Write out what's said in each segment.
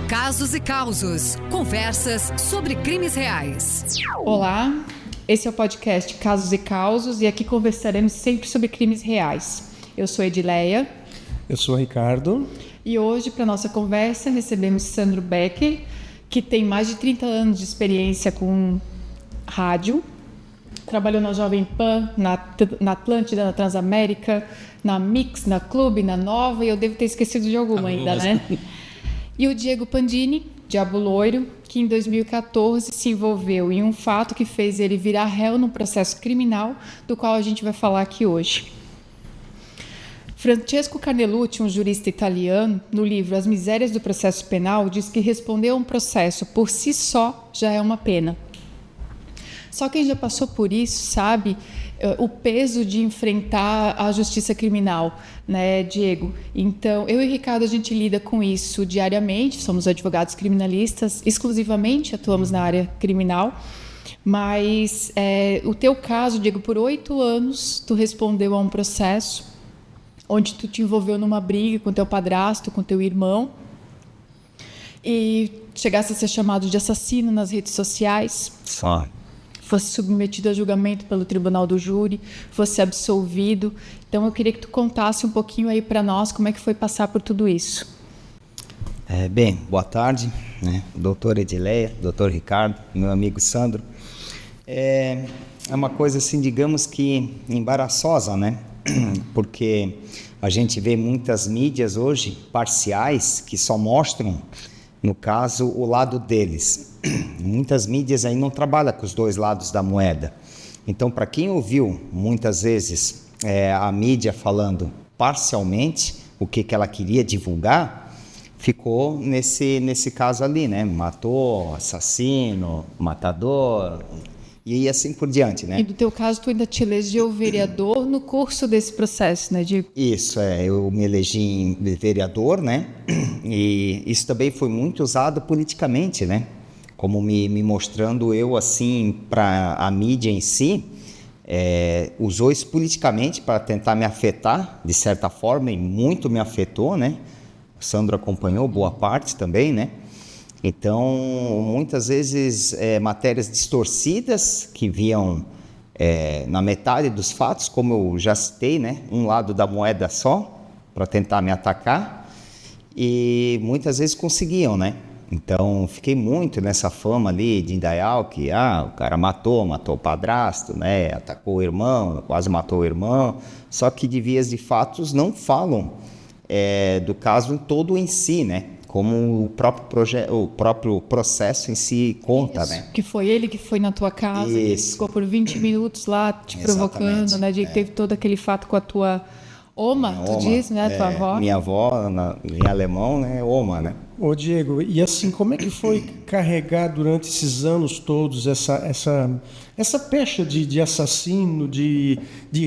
Casos e Causos. Conversas sobre crimes reais. Olá, esse é o podcast Casos e Causos e aqui conversaremos sempre sobre crimes reais. Eu sou Edileia. Eu sou o Ricardo. E hoje, para nossa conversa, recebemos Sandro Becker, que tem mais de 30 anos de experiência com rádio. Trabalhou na Jovem Pan, na Atlântida, na Transamérica, na Mix, na Clube, na Nova, e eu devo ter esquecido de alguma ainda, né? E o Diego Pandini, Diabo Loiro, que em 2014 se envolveu em um fato que fez ele virar réu num processo criminal, do qual a gente vai falar aqui hoje. Francesco Carnelucci, um jurista italiano, no livro As Misérias do Processo Penal, diz que responder a um processo por si só já é uma pena. Só quem já passou por isso sabe o peso de enfrentar a justiça criminal, né, Diego? Então, eu e Ricardo, a gente lida com isso diariamente, somos advogados criminalistas, exclusivamente atuamos na área criminal, mas o teu caso, Diego, por 8 anos, tu respondeu a um processo onde tu te envolveu numa briga com teu padrasto, com teu irmão, e chegasse a ser chamado de assassino nas redes sociais. Fosse submetido a julgamento pelo tribunal do júri, fosse absolvido. Então, eu queria que tu contasse um pouquinho aí para nós como é que foi passar por tudo isso. Bem, boa tarde, né? Doutor Edileia, doutor Ricardo, meu amigo Sandro. É uma coisa assim, digamos que embaraçosa, né? Porque a gente vê muitas mídias hoje parciais que só mostram, no caso, o lado deles. Muitas mídias aí não trabalham com os dois lados da moeda. Então, para quem ouviu muitas vezes a mídia falando parcialmente o que ela queria divulgar, ficou nesse caso ali, né? Matou, assassino, matador e assim por diante, né? E no teu caso, tu ainda te elegeu vereador no curso desse processo, né? Isso, eu me elegi vereador, né? E isso também foi muito usado politicamente, né? Como me mostrando eu, assim, para a mídia em si, usou isso politicamente para tentar me afetar, de certa forma, e muito me afetou, né? O Sandro acompanhou boa parte também, né? Então, muitas vezes, matérias distorcidas que viam na metade dos fatos, como eu já citei, né? Um lado da moeda só, para tentar me atacar, e muitas vezes conseguiam, né? Então, fiquei muito nessa fama ali de Indaial, que o cara matou o padrasto, né? Atacou o irmão, quase matou o irmão, só que de vias de fatos não falam do caso todo em si, né? Como o próprio processo em si conta, isso, né? Que foi ele que foi na tua casa, que ficou por 20 minutos lá te provocando, né? Teve todo aquele fato com a tua Oma, tu diz, né? Tua avó. Minha avó, em alemão, né? Oma, né? Ô Diego, e assim, como é que foi carregar durante esses anos todos essa pecha de assassino, de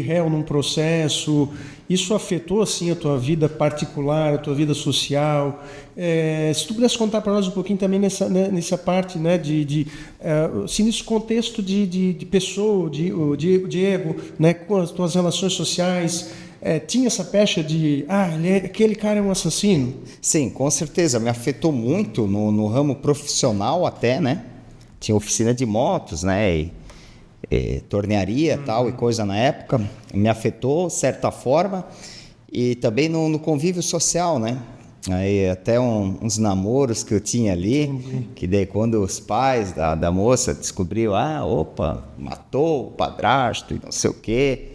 réu num processo? Isso afetou, assim, a tua vida particular, a tua vida social? Se tu pudesse contar para nós um pouquinho também nessa parte, né, assim, nesse contexto de pessoa, o Diego, né, com as tuas relações sociais, tinha essa pecha de, aquele cara é um assassino? Sim, com certeza, me afetou muito no ramo profissional até, né? Tinha oficina de motos, né? E tornearia tal e coisa na época, me afetou de certa forma, e também no convívio social, né? Aí até uns namoros que eu tinha ali, que daí quando os pais da moça descobriu, matou o padrasto e não sei o quê.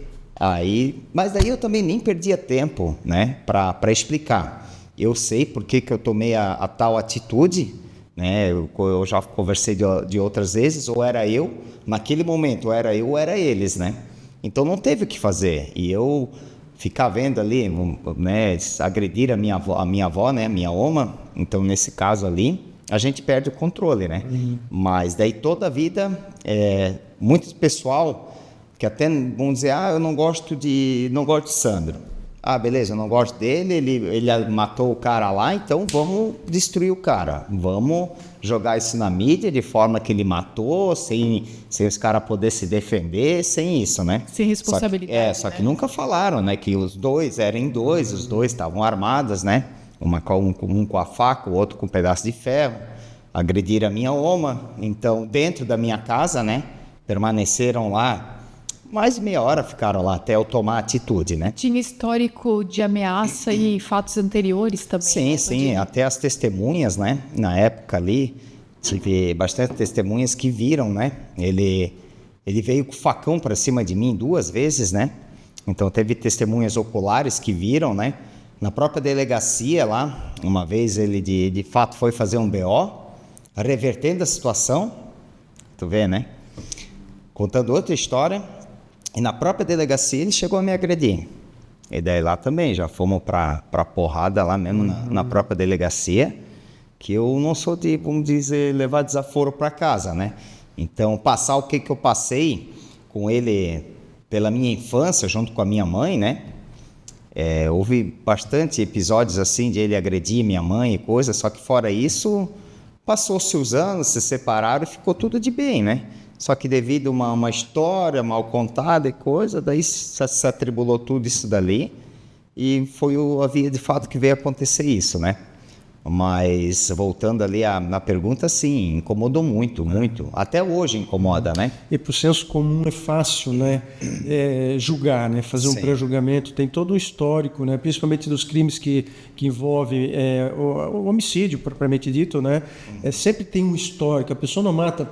Mas daí eu também nem perdia tempo, né, para explicar. Eu sei por que eu tomei a tal atitude, né? Eu já conversei de outras vezes, ou era eu, naquele momento, ou era eu ou era eles, né? Então não teve o que fazer. E eu ficar vendo ali, né, agredir a minha avó, né, minha Oma, então nesse caso ali, a gente perde o controle, né? Mas daí toda a vida, muito pessoal que até vão dizer, eu não gosto de Sandro. Beleza, eu não gosto dele, ele matou o cara lá, então vamos destruir o cara. Vamos jogar isso na mídia de forma que ele matou, sem os caras poderem se defender, sem isso, né? Sem responsabilidade. Só que nunca falaram, né? Que os dois estavam armados, né? Um com a faca, o outro com um pedaço de ferro. Agrediram a minha oma. Então, dentro da minha casa, né? Permaneceram lá mais de meia hora, ficaram lá até eu tomar atitude, né? Tinha histórico de ameaça e fatos anteriores também? Sim, sim. Até as testemunhas, né? Na época ali, tive bastante testemunhas que viram, né? Ele veio com o facão para cima de mim 2 vezes, né? Então, teve testemunhas oculares que viram, né? Na própria delegacia lá, uma vez ele de fato foi fazer um BO, revertendo a situação, tu vê, né? Contando outra história, e na própria delegacia ele chegou a me agredir. E daí lá também, já fomos pra porrada lá mesmo na própria delegacia, que eu não sou de, vamos dizer, levar desaforo para casa, né? Então, passar o que eu passei com ele pela minha infância, junto com a minha mãe, né? Houve bastante episódios assim de ele agredir minha mãe e coisa, só que fora isso, passou-se os anos, se separaram e ficou tudo de bem, né? Só que devido a uma história mal contada e coisa, daí se atribulou tudo isso dali e foi a via de fato que veio acontecer isso, né? Mas voltando ali na pergunta, sim, incomodou muito, muito. Até hoje incomoda, né? E para o senso comum é fácil, né? Julgar, né? Fazer um pré-julgamento. Tem todo um histórico, né? Principalmente dos crimes que envolvem o homicídio, propriamente dito, né? Sempre tem um histórico. A pessoa não mata,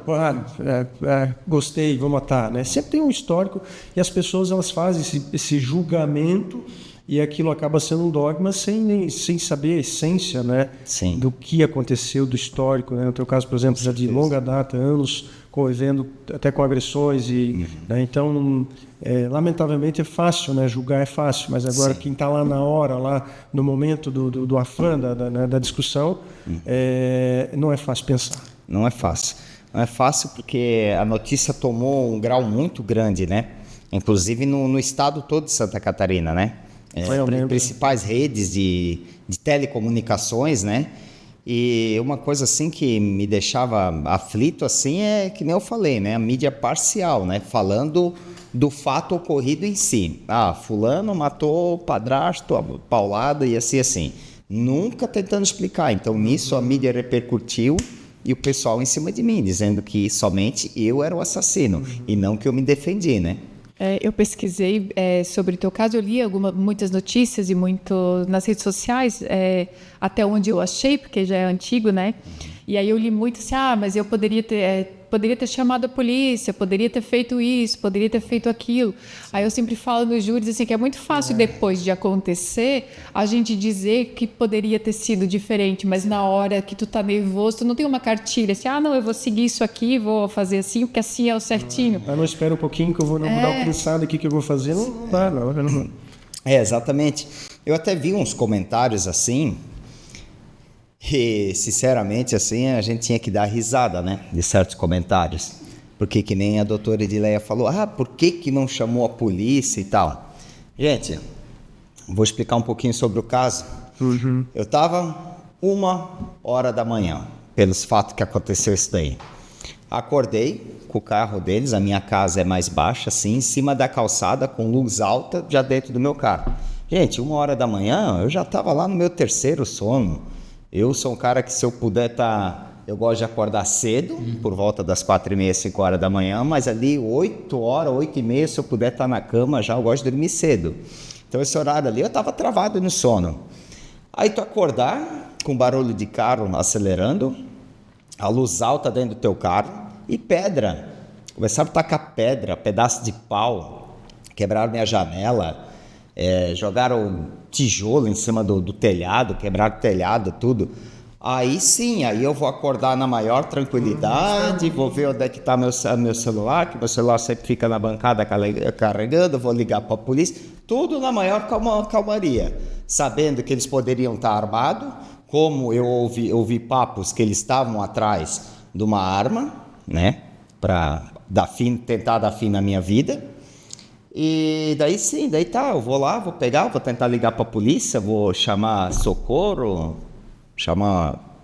gostei, vou matar, né? Sempre tem um histórico e as pessoas elas fazem esse julgamento. E aquilo acaba sendo um dogma sem saber a essência, né, do que aconteceu, do histórico. Né? No teu caso, por exemplo, já de longa data, anos convivendo até com agressões. Né? Então, lamentavelmente é fácil, né? Julgar é fácil, mas agora quem está lá na hora, lá no momento do afã, da discussão, não é fácil pensar. Não é fácil. Não é fácil porque a notícia tomou um grau muito grande, né? Inclusive no estado todo de Santa Catarina, né? Principais redes de telecomunicações, né? E uma coisa assim que me deixava aflito assim é que nem eu falei, né? A mídia parcial, né? Falando do fato ocorrido em si. Fulano matou o padrasto, a paulada e assim. Nunca tentando explicar. Então nisso a mídia repercutiu e o pessoal em cima de mim, dizendo que somente eu era o assassino e não que eu me defendi, né? Eu pesquisei sobre o teu caso, eu li muitas notícias e muito nas redes sociais, até onde eu achei, porque já é antigo, né? E aí eu li muito assim, mas eu poderia ter chamado a polícia, poderia ter feito isso, poderia ter feito aquilo. Aí eu sempre falo nos júris assim, que é muito fácil depois de acontecer a gente dizer que poderia ter sido diferente, mas na hora que tu tá nervoso, tu não tem uma cartilha assim, não, eu vou seguir isso aqui, vou fazer assim, porque assim é o certinho. Não espera um pouquinho que eu vou dar uma pensada aqui que eu vou fazer, não dá, não. Exatamente. Eu até vi uns comentários assim, e, sinceramente, assim, a gente tinha que dar risada, né, de certos comentários. Porque que nem a doutora Edileia falou, por que não chamou a polícia e tal? Gente, vou explicar um pouquinho sobre o caso. Eu estava 1h da manhã, pelos fatos que aconteceu isso daí. Acordei com o carro deles, a minha casa é mais baixa, assim, em cima da calçada, com luz alta, já dentro do meu carro. Gente, 1h da manhã, eu já estava lá no meu 3º sono. Eu sou um cara que se eu puder eu gosto de acordar cedo, por volta das 4h30, 5h da manhã, mas ali 8h, 8h30, se eu puder estar na cama já, eu gosto de dormir cedo. Então esse horário ali eu estava travado no sono. Aí tu acordar com barulho de carro acelerando, a luz alta dentro do teu carro e pedra. Começaram a tacar pedra, pedaço de pau, quebraram minha janela. Jogaram tijolo em cima do telhado, quebraram o telhado, tudo. Aí sim, aí eu vou acordar na maior tranquilidade, vou ver onde é que está meu celular, que meu celular sempre fica na bancada carregando, vou ligar para a polícia, tudo na maior calmaria, sabendo que eles poderiam estar armados, como eu ouvi papos que eles estavam atrás de uma arma, né, para tentar dar fim na minha vida. E daí sim, eu vou lá, vou tentar ligar para a polícia, vou chamar socorro, chamar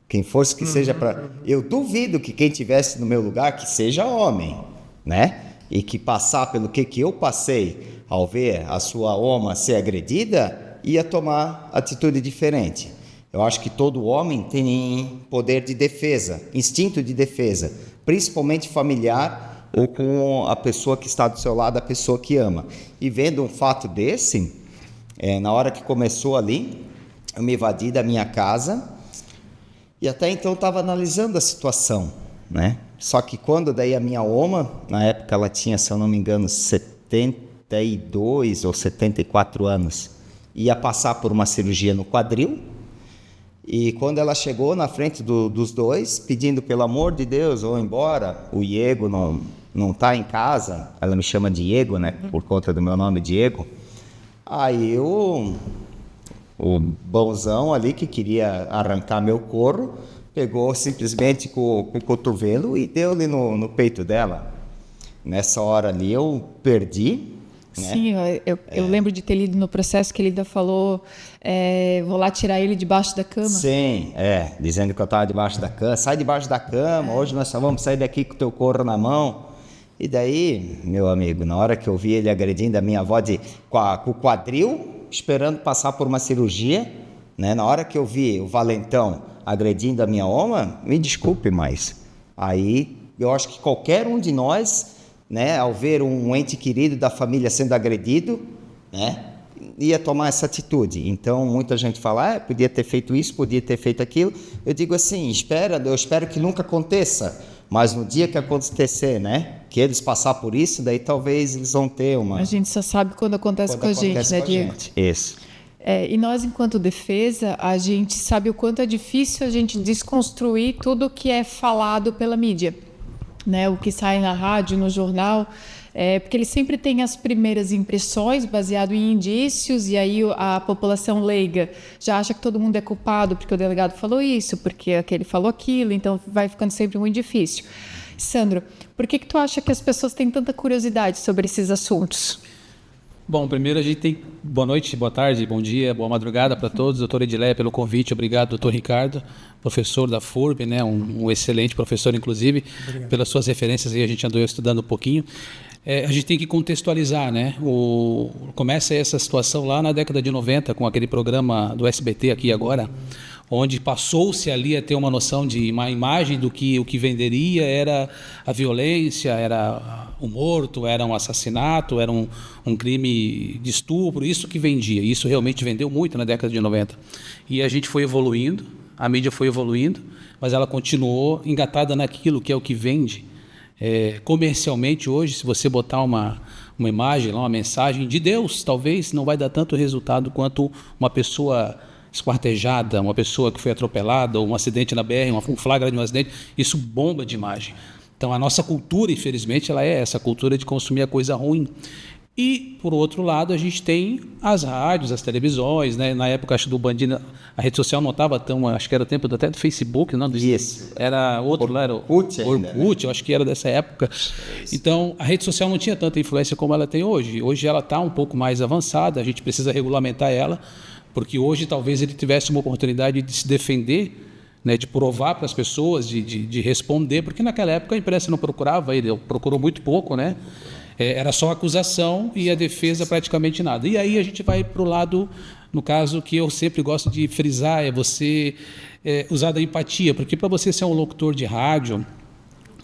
quem fosse que seja para... Eu duvido que quem estivesse no meu lugar, que seja homem, né? E que passar pelo que eu passei ao ver a sua oma ser agredida, ia tomar atitude diferente. Eu acho que todo homem tem poder de defesa, instinto de defesa, principalmente familiar ou com a pessoa que está do seu lado, a pessoa que ama. E vendo um fato desse, na hora que começou ali, eu me evadi da minha casa e até então estava analisando a situação, né? Só que quando daí a minha oma, na época ela tinha, se eu não me engano, 72 ou 74 anos, ia passar por uma cirurgia no quadril. E quando ela chegou na frente dos dois, pedindo pelo amor de Deus, vou embora, o Diego não está em casa, ela me chama Diego, né, por conta do meu nome, Diego. Aí o bonzão ali, que queria arrancar meu couro, pegou simplesmente com o cotovelo e deu-lhe no peito dela. Nessa hora ali eu perdi. Né? Sim, eu lembro de ter lido no processo que ele ainda falou, vou lá tirar ele debaixo da cama. Sim, dizendo que eu estava debaixo da cama. Sai debaixo da cama, hoje nós só vamos sair daqui com o teu couro na mão. E daí, meu amigo, na hora que eu vi ele agredindo a minha avó com o quadril, esperando passar por uma cirurgia, né? Na hora que eu vi o valentão agredindo a minha oma, me desculpe, mas aí eu acho que qualquer um de nós, né, ao ver um ente querido da família sendo agredido, né, ia tomar essa atitude. Então, muita gente fala, podia ter feito isso, podia ter feito aquilo. Eu digo assim, eu espero que nunca aconteça, mas no dia que acontecer, né, que eles passar por isso, daí talvez eles vão ter uma... A gente só sabe quando acontece com a gente, né, Diego? Isso. E nós, enquanto defesa, a gente sabe o quanto é difícil a gente desconstruir tudo que é falado pela mídia. Né, o que sai na rádio, no jornal, porque ele sempre tem as primeiras impressões baseado em indícios, e aí a população leiga já acha que todo mundo é culpado porque o delegado falou isso, porque aquele falou aquilo, então vai ficando sempre muito difícil. Sandro, por que tu acha que as pessoas têm tanta curiosidade sobre esses assuntos? Bom, primeiro a gente tem boa noite, boa tarde, bom dia, boa madrugada para todos. Doutor Edileia, pelo convite, obrigado, doutor Ricardo, professor da FURB, né, um excelente professor, inclusive. Obrigado. Pelas suas referências aí, a gente andou estudando um pouquinho. A gente tem que contextualizar, né? Começa essa situação lá na década de 90, com aquele programa do SBT Aqui e Agora, onde passou-se ali a ter uma noção de uma imagem do que o que venderia era a violência, era o morto, era um assassinato, era um crime de estupro, isso que vendia. Isso realmente vendeu muito na década de 90. E a gente foi evoluindo, a mídia foi evoluindo, mas ela continuou engatada naquilo que é o que vende. Comercialmente hoje, se você botar uma imagem, uma mensagem de Deus, talvez não vai dar tanto resultado quanto uma pessoa esquartejada, uma pessoa que foi atropelada, ou um acidente na BR, um flagra de um acidente, isso bomba de imagem. Então a nossa cultura, infelizmente, ela é essa cultura de consumir a coisa ruim. E, por outro lado, a gente tem as rádios, as televisões, né? Na época, acho, do Bandinha, a rede social não estava tão... Acho que era o tempo até do Facebook, não? Isso. Era outro, lá era o Orkut, né? Eu acho que era dessa época. Isso. Então, a rede social não tinha tanta influência como ela tem hoje. Hoje ela está um pouco mais avançada, a gente precisa regulamentar ela, porque hoje talvez ele tivesse uma oportunidade de se defender, né, de provar para as pessoas, de responder, porque naquela época a imprensa não procurava, ele procurou muito pouco, né? Era só acusação e a defesa praticamente nada. E aí a gente vai para o lado, no caso, que eu sempre gosto de frisar, é você usar da empatia, porque para você ser um locutor de rádio,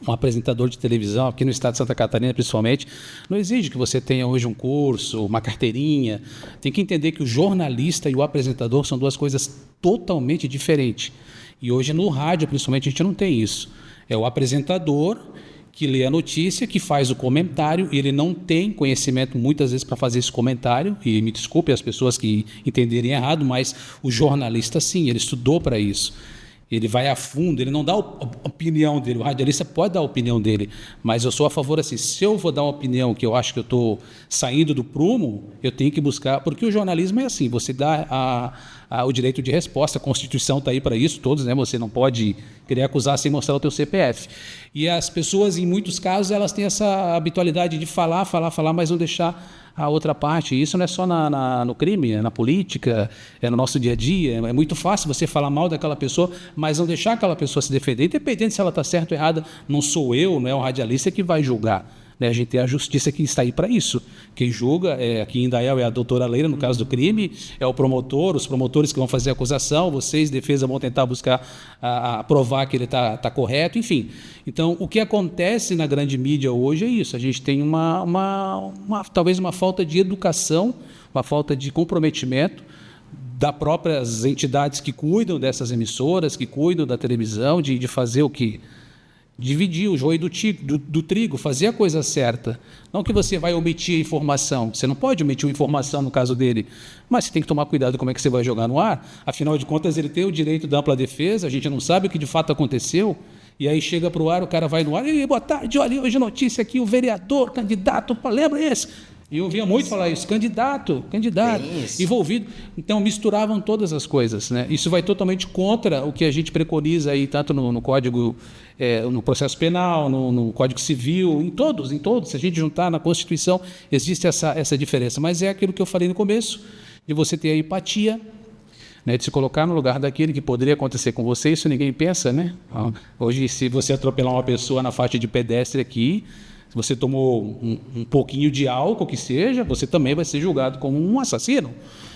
um apresentador de televisão, aqui no estado de Santa Catarina principalmente, não exige que você tenha hoje um curso, uma carteirinha. Tem que entender que o jornalista e o apresentador são duas coisas totalmente diferentes. E hoje no rádio, principalmente, a gente não tem isso. É o apresentador que lê a notícia, que faz o comentário, e ele não tem conhecimento muitas vezes para fazer esse comentário, e me desculpe as pessoas que entenderem errado, mas o jornalista sim, ele estudou para isso. Ele vai a fundo, ele não dá a opinião dele, o radialista pode dar a opinião dele, mas eu sou a favor assim, se eu vou dar uma opinião que eu acho que eu estou saindo do prumo, eu tenho que buscar, porque o jornalismo é assim, você dá o direito de resposta, a Constituição está aí para isso, todos, né? Você não pode querer acusar sem mostrar o teu CPF. E as pessoas, em muitos casos, elas têm essa habitualidade de falar, mas não deixar a outra parte. E isso não é só no crime, é na política, é no nosso dia a dia. É muito fácil você falar mal daquela pessoa, mas não deixar aquela pessoa se defender. Independente se ela está certa ou errada, não sou eu, não é o radialista que vai julgar. né? A gente tem a justiça que está aí para isso. Quem julga, aqui em Indaial, é a doutora Leila, no caso do crime, é o promotor, os promotores que vão fazer a acusação, vocês, defesa, vão tentar buscar provar que ele está correto, enfim. Então, o que acontece na grande mídia hoje é isso. A gente tem talvez uma falta de educação, uma falta de comprometimento das próprias entidades que cuidam dessas emissoras, que cuidam da televisão, de fazer o que? Dividir o joio do trigo, fazer a coisa certa. Não que você vai omitir informação. Você não pode omitir uma informação no caso dele, mas você tem que tomar cuidado como é que você vai jogar no ar. Afinal de contas, ele tem o direito da ampla defesa, a gente não sabe o que de fato aconteceu, e aí chega para o ar, o cara vai no ar, e boa tarde, olha, hoje notícia aqui, o vereador, candidato, lembra esse? E eu ouvia muito falar isso, candidato, envolvido. Então, misturavam todas as coisas, né? Isso vai totalmente contra o que a gente preconiza aí, tanto no Código, no processo penal, no Código Civil, em todos. Se a gente juntar na Constituição, existe essa diferença. Mas é aquilo que eu falei no começo, de você ter a empatia, né, de se colocar no lugar daquele que poderia acontecer com você, isso ninguém pensa, né? Hoje, se você atropelar uma pessoa na faixa de pedestre aqui, se você tomou um pouquinho de álcool, que seja, você também vai ser julgado como um assassino,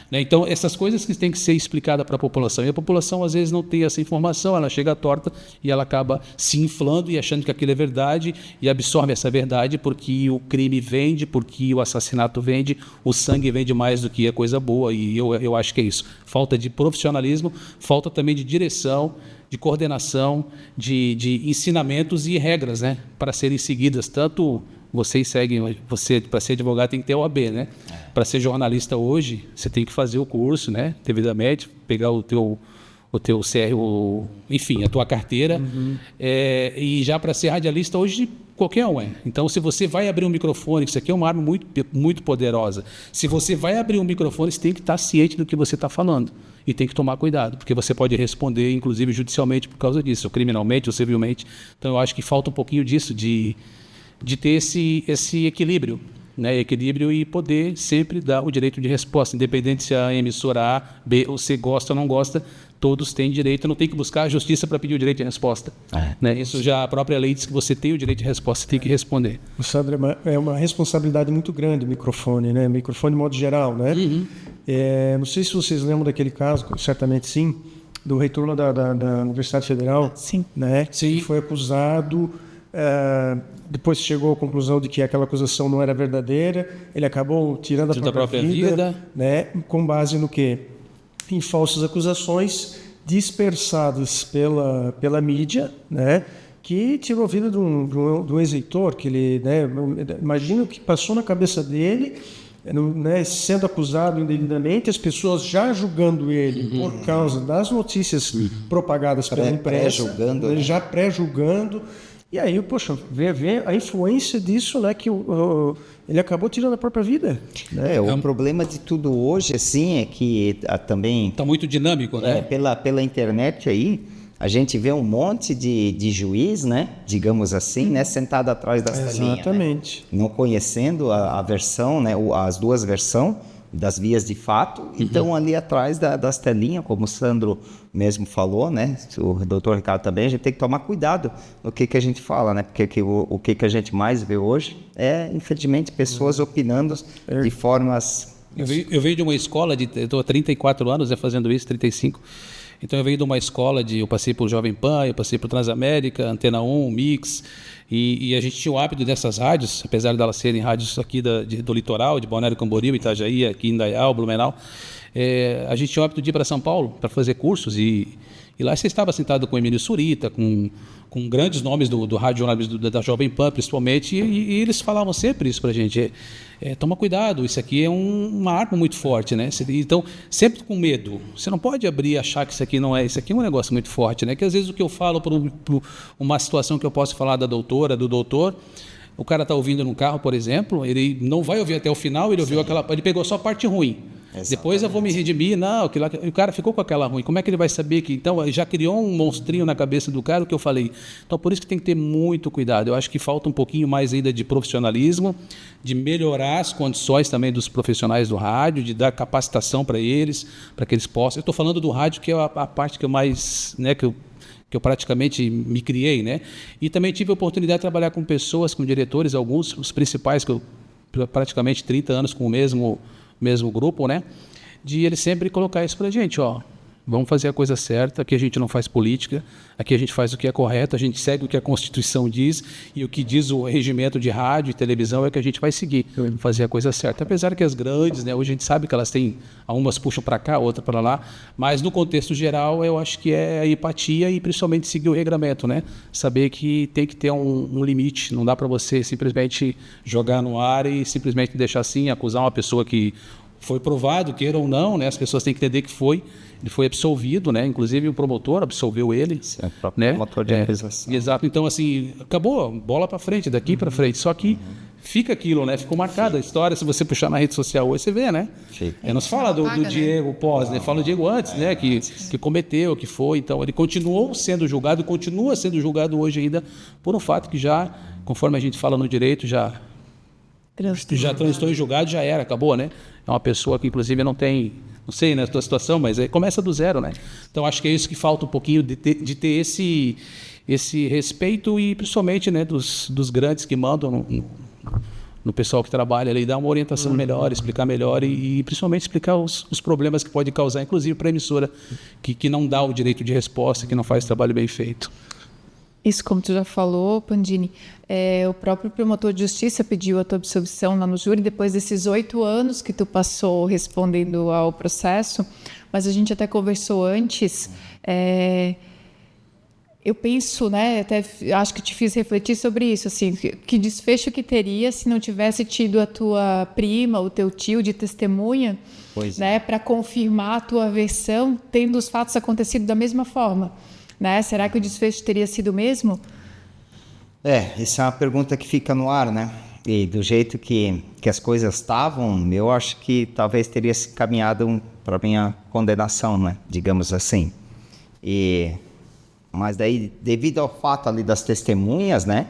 né? Então, essas coisas que têm que ser explicadas para a população. E a população, às vezes, não tem essa informação, ela chega torta e ela acaba se inflando e achando que aquilo é verdade e absorve essa verdade porque o crime vende, porque o assassinato vende, o sangue vende mais do que a coisa boa. E eu acho que é isso. Falta de profissionalismo, falta também de direção, de coordenação, de ensinamentos e regras, né, para serem seguidas. Tanto vocês seguem, para ser advogado tem que ter OAB, né? Para ser jornalista hoje, você tem que fazer o curso, né, devidamente, pegar o teu CR, enfim, a tua carteira. E já para ser radialista hoje qualquer um é. Então, se você vai abrir um microfone, isso aqui é uma arma muito, muito poderosa. Se você vai abrir um microfone, você tem que estar ciente do que você está falando. E tem que tomar cuidado, porque você pode responder, inclusive, judicialmente por causa disso, ou criminalmente ou civilmente. Então, eu acho que falta um pouquinho disso, de ter esse equilíbrio, né? Equilíbrio e poder sempre dar o direito de resposta, independente se a emissora A, B ou C gosta ou não gosta, todos têm direito, não tem que buscar a justiça para pedir o direito de resposta. Né? Isso já a própria lei diz que você tem o direito de resposta, você tem que responder. O Sandro, é uma responsabilidade muito grande o microfone, né? Microfone de modo geral, né? Não sei se vocês lembram daquele caso, certamente sim, do reitor lá da Universidade Federal, né? Sim. Que foi acusado, depois chegou à conclusão de que aquela acusação não era verdadeira, ele acabou tirando a própria vida, né? Com base no quê? Em falsas acusações dispersadas pela mídia, né? Que tirou a vida de um ex-reitor, que ele, né? Imagina o que passou na cabeça dele, né, sendo acusado indevidamente, as pessoas já julgando ele por causa das notícias propagadas pela imprensa, já pré-julgando. E aí, poxa, vê a influência disso, né, que ele acabou tirando a própria vida. Né? O problema de tudo hoje, assim, é que também... Está muito dinâmico, né? Pela internet aí, a gente vê um monte de juiz, né, digamos assim, né, sentado atrás das telinhas. Exatamente. Né? Não conhecendo a versão, né, as duas versões das vias de fato, e estão ali atrás das telinhas, como o Sandro mesmo falou, né? O doutor Ricardo também, a gente tem que tomar cuidado no que a gente fala, né? Porque o que a gente mais vê hoje é, infelizmente, pessoas opinando de formas... Eu venho de uma escola, eu estou há 34 anos fazendo isso, 35. Então eu venho de uma escola, eu passei por Jovem Pan, eu passei por Transamérica, Antena 1, Mix, e a gente tinha o hábito dessas rádios, apesar de elas serem rádios aqui do litoral, de Balneário Camboriú, Itajaí, aqui em Indaial, Blumenau, a gente tinha o hábito de ir para São Paulo para fazer cursos, e lá você estava sentado com o Emílio Surita, com grandes nomes do rádio jornalismo da Jovem Pan, principalmente, e eles falavam sempre isso para a gente. Toma cuidado, isso aqui é uma arma muito forte, né? Então, sempre com medo. Você não pode abrir e achar que isso aqui não é. Isso aqui é um negócio muito forte, né? Que às vezes o que eu falo por uma situação que eu posso falar da doutora, do doutor, o cara está ouvindo no carro, por exemplo, ele não vai ouvir até o final, ele ouviu ele pegou só a parte ruim. Exatamente. Depois eu vou me redimir, o cara ficou com aquela ruim. Como é que ele vai saber que... Então, já criou um monstrinho na cabeça do cara, o que eu falei. Então, por isso que tem que ter muito cuidado. Eu acho que falta um pouquinho mais ainda de profissionalismo, de melhorar as condições também dos profissionais do rádio, de dar capacitação para eles, para que eles possam... Eu estou falando do rádio, que é a parte que eu mais... Né, que que eu praticamente me criei, né? E também tive a oportunidade de trabalhar com pessoas, com diretores, alguns, os principais, que eu praticamente 30 anos com o mesmo grupo, né? De ele sempre colocar isso para a gente, ó. Vamos fazer a coisa certa, aqui a gente não faz política, aqui a gente faz o que é correto, a gente segue o que a Constituição diz e o que diz o regimento de rádio e televisão é que a gente vai seguir, fazer a coisa certa. Apesar que as grandes, né, hoje a gente sabe que elas têm, umas puxam para cá, outra para lá, mas no contexto geral eu acho que é a empatia e principalmente seguir o regramento, né? Saber que tem que ter um limite, não dá para você simplesmente jogar no ar e simplesmente deixar assim, acusar uma pessoa que foi provado, queira ou não, né? As pessoas têm que entender que ele foi absolvido, né? Inclusive o promotor absolveu ele, o próprio né? promotor de acusação. Exato. Então assim, acabou, bola para frente, daqui para frente. Só que fica aquilo, né? Ficou marcada a história. Se você puxar na rede social hoje, você vê, né? Não se fala do Diego Pós, né? Fala do Diego antes, né? Que cometeu, que foi. Então ele continuou sendo julgado, continua sendo julgado hoje ainda por um fato que já, conforme a gente fala no direito, já transitou em julgado, já era, acabou, né? É uma pessoa que, inclusive, não tem, não sei, né, a tua situação, mas começa do zero, né? Então, acho que é isso que falta um pouquinho de ter esse respeito e, principalmente, né, dos grandes que mandam no pessoal que trabalha ali, dar uma orientação melhor, explicar melhor e principalmente explicar os problemas que pode causar, inclusive para a emissora, que não dá o direito de resposta, que não faz trabalho bem feito. Isso, como tu já falou, Pandini, o próprio promotor de justiça pediu a tua absolvição lá no júri depois desses 8 anos que tu passou respondendo ao processo, mas a gente até conversou antes. Eu penso, né, até acho que te fiz refletir sobre isso, assim, que desfecho que teria se não tivesse tido a tua prima, o teu tio de testemunha, né, para confirmar a tua versão, tendo os fatos acontecido da mesma forma. Né? Será que o desfecho teria sido o mesmo? Essa é uma pergunta que fica no ar, né? E do jeito que as coisas estavam, eu acho que talvez teria se caminhado para a minha condenação, né? Digamos assim. Mas daí, devido ao fato ali das testemunhas, né?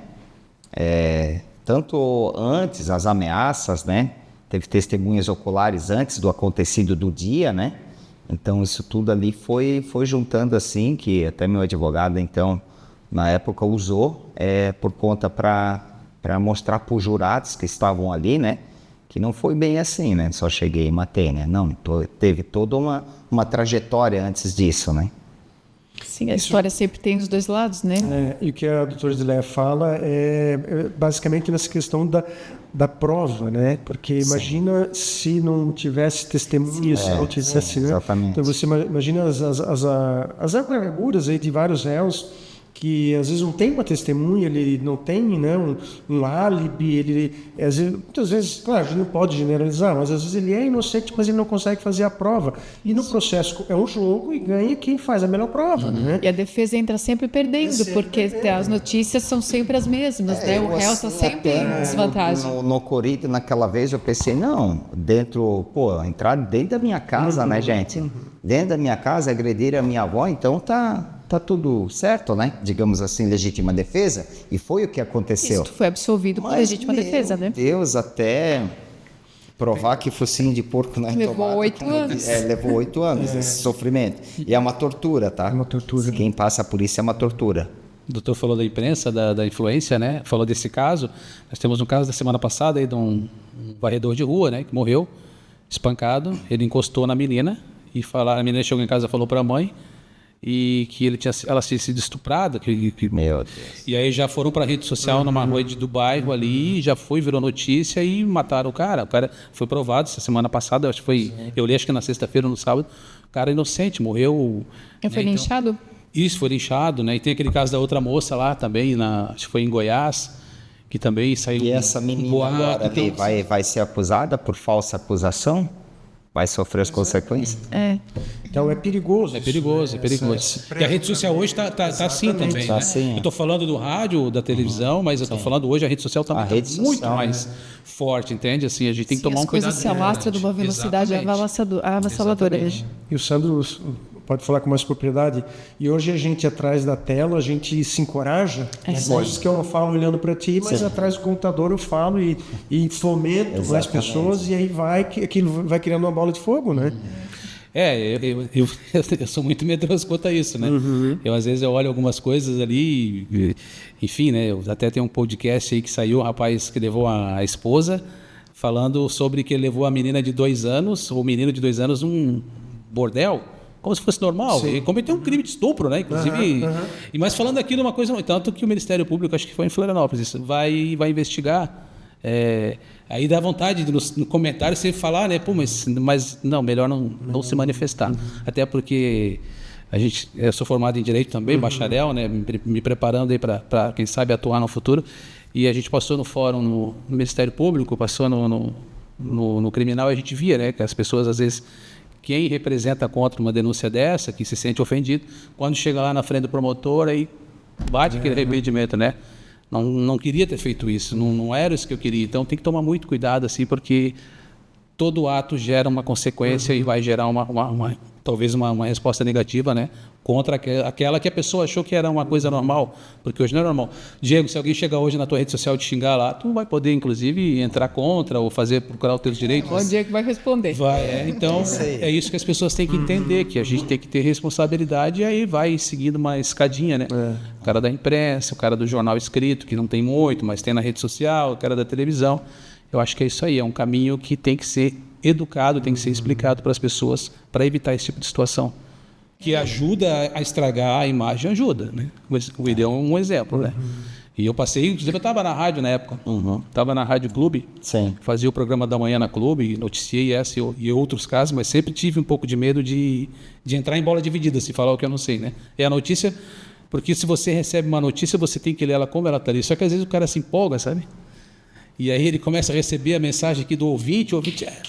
Tanto antes, as ameaças, né? Teve testemunhas oculares antes do acontecido do dia, né? Então, isso tudo ali foi juntando assim, que até meu advogado, então, na época usou, por conta para mostrar para os jurados que estavam ali, né, que não foi bem assim, né, só cheguei e matei, né, não, teve toda uma trajetória antes disso, né. Sim, a história sempre tem os dois lados, né? E o que a doutora Zileia fala é basicamente nessa questão da prova, né? Porque imagina se não tivesse testemunhas, não tivesse, né? Exatamente. Então você imagina as amarguras aí de vários réus que às vezes não tem uma testemunha, ele não tem, né, um álibi, muitas vezes, claro, a gente não pode generalizar, mas às vezes ele é inocente, mas ele não consegue fazer a prova. E no processo é um jogo e ganha quem faz a melhor prova, né? E a defesa entra sempre perdendo, porque as notícias são sempre as mesmas, né? O réu está sempre em desvantagem. No Corinthians, naquela vez, eu pensei, entrar dentro da minha casa, né, gente? Dentro da minha casa, agredir a minha avó, então tá tudo certo, né? Digamos assim, legítima defesa. E foi o que aconteceu. Isso foi absolvido por legítima defesa, né? Deus, até provar que focinho de porco não é levou tomada, 8 anos. Levou 8 anos esse sofrimento. E é uma tortura, tá? É uma tortura. Quem passa por isso é uma tortura. O doutor falou da imprensa, da influência, né? Falou desse caso. Nós temos um caso da semana passada aí de um varredor de rua, né? Que morreu espancado. Ele encostou na menina e a menina chegou em casa e falou para a mãe e que ela tinha sido estuprada. Meu Deus. E aí já foram para a rede social numa noite do bairro ali, já virou notícia e mataram o cara. O cara foi provado essa semana passada, acho que foi, eu li acho que na sexta-feira ou no sábado, o cara inocente, morreu. Foi linchado? Isso, foi linchado, né? E tem aquele caso da outra moça lá também, acho que foi em Goiás, que também saiu. E essa menina agora vai ser acusada por falsa acusação? Vai sofrer as consequências? Então é perigoso. É perigoso. E a rede social hoje está assim também. Tá assim, Eu estou falando do rádio, da televisão, mas eu estou falando hoje a rede social está muito mais forte, entende? Assim, a gente tem que tomar um cuidado. As coisas se alastram de uma velocidade avassaladora. E o Sandro pode falar com mais propriedade. E hoje a gente atrás da tela, a gente se encoraja. Coisas que eu não falo olhando para ti, mas atrás do computador eu falo e fomento as pessoas e aí aquilo vai criando uma bola de fogo, né? Eu sou muito medroso quanto a isso, né? Às vezes eu olho algumas coisas ali, enfim, né? Eu até tenho um podcast aí que saiu, um rapaz que levou a esposa, falando sobre que ele levou a menina de 2 anos, ou o menino de 2 anos, num bordel, como se fosse normal. Sim. Ele cometeu um crime de estupro, né? Inclusive. Mas falando aqui de uma coisa, tanto que o Ministério Público, acho que foi em Florianópolis, isso, vai investigar. Aí dá vontade no comentário você falar, né? Pô, mas não, melhor não se manifestar. Até porque eu sou formado em Direito também, bacharel, né? Me preparando aí para, quem sabe, atuar no futuro. E a gente passou no fórum no Ministério Público, passou no criminal, e a gente via, né? Que as pessoas, às vezes, quem representa contra uma denúncia dessa, que se sente ofendido, quando chega lá na frente do promotor, aí bate aquele arrependimento, né? Não queria ter feito isso, não era isso que eu queria. Então tem que tomar muito cuidado, assim, porque todo ato gera uma consequência e vai gerar talvez uma resposta negativa, né? Contra aquela que a pessoa achou que era uma coisa normal, porque hoje não é normal. Diego, se alguém chegar hoje na tua rede social e te xingar lá, tu vai poder, inclusive, entrar contra ou procurar os teus direitos. O Diego vai responder. Então, é isso que as pessoas têm que entender, que a gente tem que ter responsabilidade, e aí vai seguindo uma escadinha, né? O cara da imprensa, o cara do jornal escrito, que não tem muito, mas tem na rede social, o cara da televisão. Eu acho que é isso aí, é um caminho que tem que ser educado, tem que ser explicado para as pessoas para evitar esse tipo de situação. Que ajuda a estragar a imagem, ajuda, né? O Ide é um exemplo, né? E eu passei, inclusive eu estava na rádio na época, estava na Rádio Clube, fazia o programa da manhã na Clube, noticiei essa e outros casos, mas sempre tive um pouco de medo de entrar em bola dividida, se falar o que eu não sei, né? É a notícia, porque se você recebe uma notícia, você tem que ler ela como ela está ali, só que às vezes o cara se empolga, sabe? E aí ele começa a receber a mensagem aqui do ouvinte,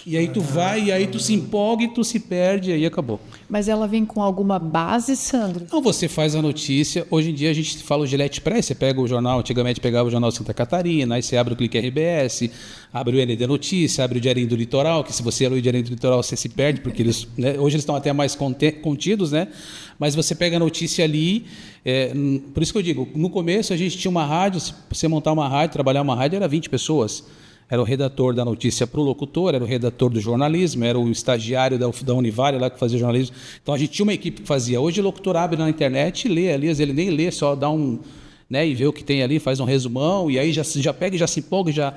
e aí tu vai, e aí tu se empolga e tu se perde, e aí acabou. Mas ela vem com alguma base, Sandro? Não, você faz a notícia, hoje em dia a gente fala o Gillette Press, você pega o jornal, antigamente pegava o Jornal Santa Catarina, aí você abre o Clique RBS, abre o ND Notícia, abre o Diarinho do Litoral, que se você ler o Diarinho do Litoral você se perde, porque eles, né, hoje eles estão até mais contidos, né? Mas você pega a notícia ali, por isso que eu digo, no começo a gente tinha uma rádio, se você montar uma rádio, trabalhar uma rádio, era 20 pessoas. Era o redator da notícia para o locutor, era o redator do jornalismo, era o estagiário da Univale lá que fazia jornalismo. Então a gente tinha uma equipe que fazia. Hoje o locutor abre na internet e lê ali, ele nem lê, só dá um... Né, e vê o que tem ali, faz um resumão, e aí já pega e já se empolga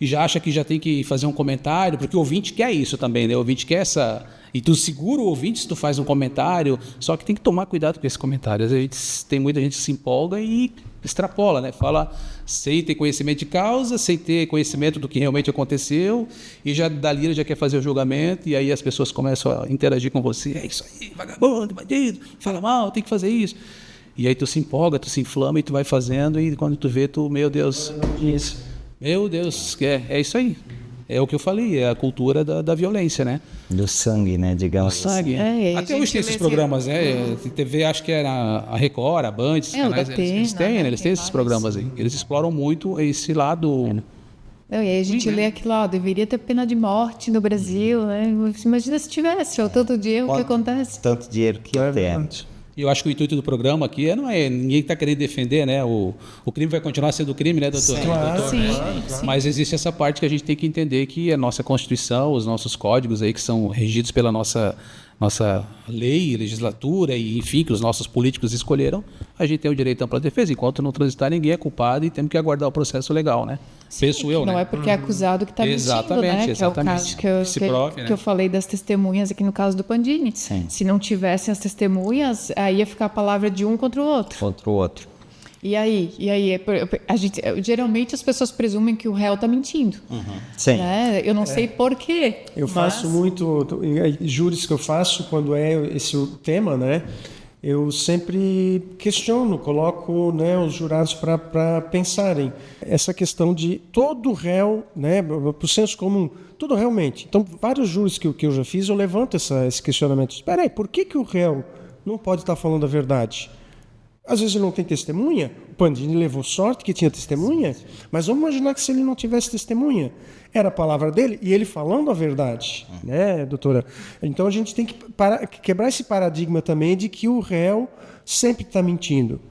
e já acha que já tem que fazer um comentário, porque o ouvinte quer isso também, né? O ouvinte quer essa... E tu segura o ouvinte se tu faz um comentário, só que tem que tomar cuidado com esse comentário. Às vezes tem muita gente que se empolga e extrapola, né? Fala sem ter conhecimento de causa, sem ter conhecimento do que realmente aconteceu, e já dali ele já quer fazer o julgamento, e aí as pessoas começam a interagir com você. É isso aí, vagabundo, bandido, fala mal, tem que fazer isso. E aí tu se empolga, tu se inflama e tu vai fazendo, e quando tu vê, meu Deus, meu Deus, é isso aí. É o que eu falei, é a cultura da violência, né? Do sangue, né? Digamos. Do sangue. Até hoje tem esses programas, né? TV, acho que era a Record, a Band, esses canais, eles têm esses programas aí. Eles exploram muito esse lado. E aí a gente lê aquilo, deveria ter pena de morte no Brasil, né? Imagina se tivesse, ou tanto dinheiro que acontece. Tanto dinheiro que tem. E eu acho que o intuito do programa aqui não é ninguém está querendo defender, né? O crime vai continuar sendo crime, né, doutor? Sim, doutor, sim, né? sim. Mas existe essa parte que a gente tem que entender que a nossa Constituição, os nossos códigos aí que são regidos pela nossa lei, legislatura e, enfim, que os nossos políticos escolheram, a gente tem o direito à ampla defesa. Enquanto não transitar, ninguém é culpado e temos que aguardar o processo legal, né? Sim, penso eu, não né? é porque é acusado que está mentindo, né? Exatamente. Que é o caso que eu falei das testemunhas aqui no caso do Pandini. Sim. Se não tivessem as testemunhas, aí ia ficar a palavra de um contra o outro. Contra o outro. E aí geralmente as pessoas presumem que o réu está mentindo. Sim. Né? Eu não sei por quê. Eu faço muito, júris que eu faço quando é esse o tema, né? Eu sempre questiono, coloco, né, os jurados para pensarem essa questão de todo réu, né, para o senso comum, tudo realmente. Então, vários júris que eu já fiz, eu levanto esse questionamento. Espera aí, por que o réu não pode estar falando a verdade? Às vezes ele não tem testemunha, o Pandini levou sorte que tinha testemunha, mas vamos imaginar que se ele não tivesse testemunha, era a palavra dele e ele falando a verdade, né, doutora? Então a gente tem que quebrar esse paradigma também de que o réu sempre está mentindo.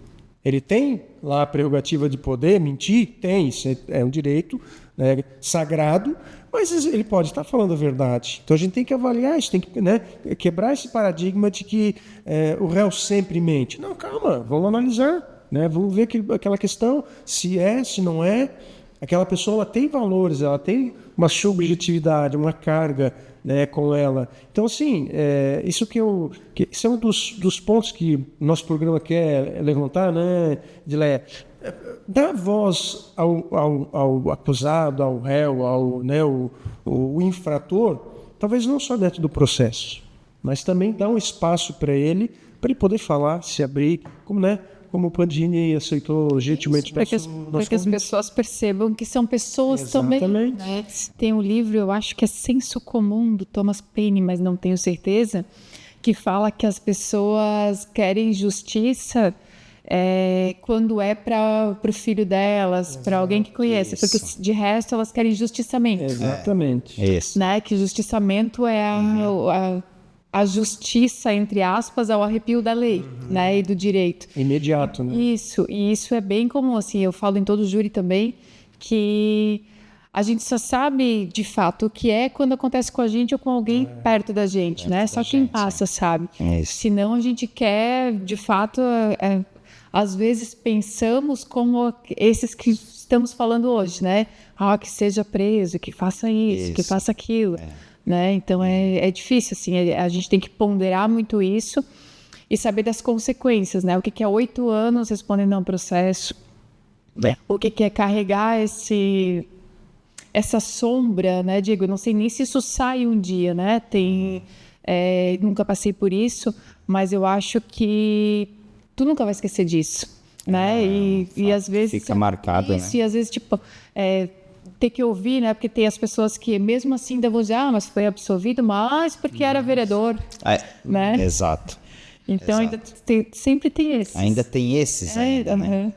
Ele tem lá a prerrogativa de poder mentir? Tem, isso é um direito, né, sagrado, mas ele pode estar falando a verdade. Então a gente tem que avaliar isso, tem que, né, quebrar esse paradigma de que o réu sempre mente. Não, calma, vamos analisar, né, vamos ver aquela questão, se não é. Aquela pessoa ela tem valores, ela tem uma subjetividade, uma carga, né, com ela. Então, assim, isso isso é um dos pontos que o nosso programa quer levantar, né, Edileia? Dar voz ao acusado, ao réu, né, o infrator, talvez não só dentro do processo, mas também dar um espaço para ele poder falar, se abrir, como o Pandini aceitou gentilmente. Para que as pessoas percebam que são pessoas também. Né? Tem um livro, eu acho que é Senso Comum, do Thomas Paine, mas não tenho certeza, que fala que as pessoas querem justiça quando é para o filho delas, para alguém que conhece, porque de resto elas querem justiçamento. Exatamente. Isso. Né? Que justiçamento é a justiça, entre aspas, ao arrepio da lei, né, e do direito. Imediato, né? Isso, e isso é bem comum, assim, eu falo em todo o júri também, que a gente só sabe, de fato, o que é quando acontece com a gente ou com alguém perto da gente, né? Só quem passa sabe. Senão a gente quer, de fato, às vezes pensamos como esses que estamos falando hoje, né? Que seja preso, que faça isso. Que faça aquilo. Né? Então é difícil, assim, a gente tem que ponderar muito isso e saber das consequências, né? O que é 8 anos respondendo a um processo, o que é carregar essa sombra, né, Diego? Não sei nem se isso sai um dia, né? Nunca passei por isso, mas eu acho que tu nunca vai esquecer disso, né? E às vezes fica marcado, isso, né? E às vezes, tipo, ter que ouvir, né? Porque tem as pessoas que mesmo assim ainda vão dizer, mas foi absolvido, mas porque era vereador, né? Exato. Então ainda sempre tem esses. Ainda tem esses ainda, né?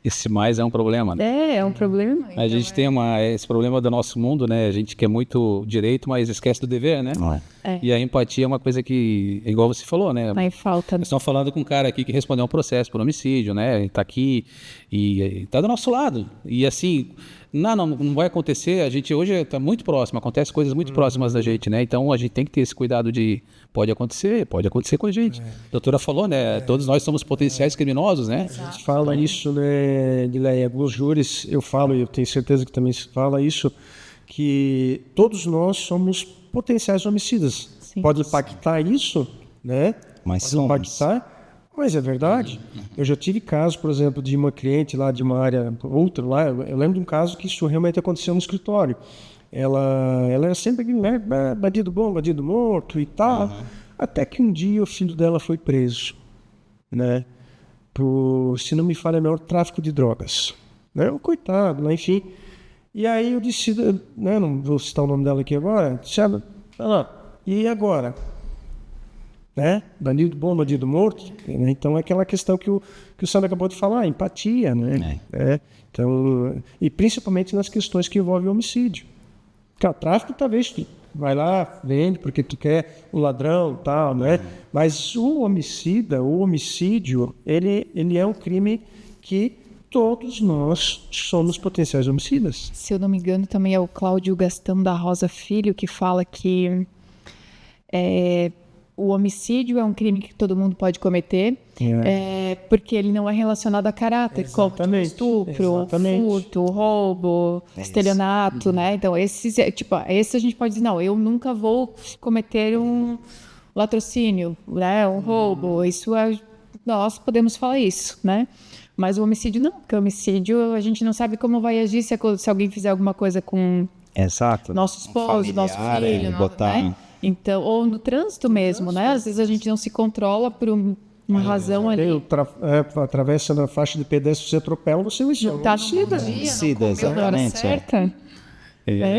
Esse mais é um problema, né? É um problema. A gente tem esse problema do nosso mundo, né? A gente quer muito direito, mas esquece do dever, né? E a empatia é uma coisa que, igual você falou, né? Vai falta. Nós estamos falando com um cara aqui que respondeu um processo por homicídio, né? Está aqui e está do nosso lado. E assim, não vai acontecer. A gente hoje está muito próximo, acontece coisas muito próximas da gente, né? Então a gente tem que ter esse cuidado de pode acontecer com a gente. A doutora falou, né? Todos nós somos potenciais criminosos, né? A gente fala isso, né, Edileia? Alguns júris, eu tenho certeza que também se fala isso, que todos nós somos potenciais homicidas. Sim. Pode impactar isso, né? Mas pode impactar, mas é verdade. Eu já tive caso, por exemplo, de uma cliente lá de uma área, outra lá, eu lembro de um caso que isso realmente aconteceu no escritório. Ela era sempre bandido bom, bandido morto e tal, até que um dia o filho dela foi preso, né? Se não me falha, é maior tráfico de drogas, né? Coitado, né? Enfim. E aí eu disse, né? Não vou citar o nome dela aqui agora, disse, e agora? Né? Bandido bom, bandido morto, né? Então é aquela questão que o Sandro acabou de falar, empatia, né? Então, e principalmente nas questões que envolvem homicídio. Porque o tráfico talvez tu vai lá, vende porque tu quer o ladrão e tal, né? Mas o homicídio, ele é um crime que todos nós somos potenciais homicidas. Se eu não me engano, também é o Cláudio Gastão da Rosa Filho que fala que o homicídio é um crime que todo mundo pode cometer, porque ele não é relacionado a caráter, como estupro, furto, roubo, estelionato, né? Então, esse a gente pode dizer, não, eu nunca vou cometer um latrocínio, né? Um roubo, nós podemos falar isso, né? Mas o homicídio não, porque o homicídio a gente não sabe como vai agir se alguém fizer alguma coisa com nosso esposo, nosso filho, né? Então, ou no trânsito mesmo, né? Às vezes a gente não se controla por uma razão ali. Atravessa na faixa de pedestre, você atropela, você tá homicida, exatamente.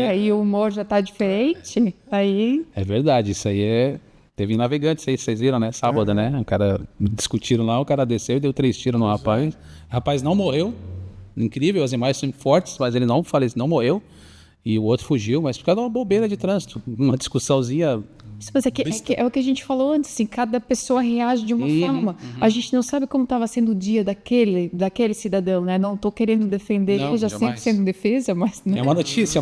Aí o humor já tá diferente, aí... É verdade, isso aí teve em Navegantes, vocês viram, né? Sábado, né? O cara discutiram lá, o cara desceu e deu 3 tiros no rapaz. O rapaz não morreu. Incrível, as imagens são fortes, mas ele não morreu. E o outro fugiu, mas por causa de uma bobeira de trânsito. Uma discussãozinha Mas é o que a gente falou antes, assim, cada pessoa reage de uma forma. A gente não sabe como estava sendo o dia daquele cidadão, né? Não estou querendo defender ele, já sempre sendo defesa, mas... Né? É uma notícia,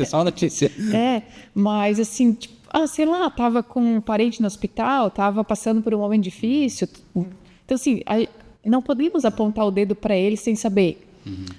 só uma notícia. Mas assim, tipo, sei lá, estava com um parente no hospital, estava passando por um momento difícil. Então, assim, não podemos apontar o dedo para ele sem saber.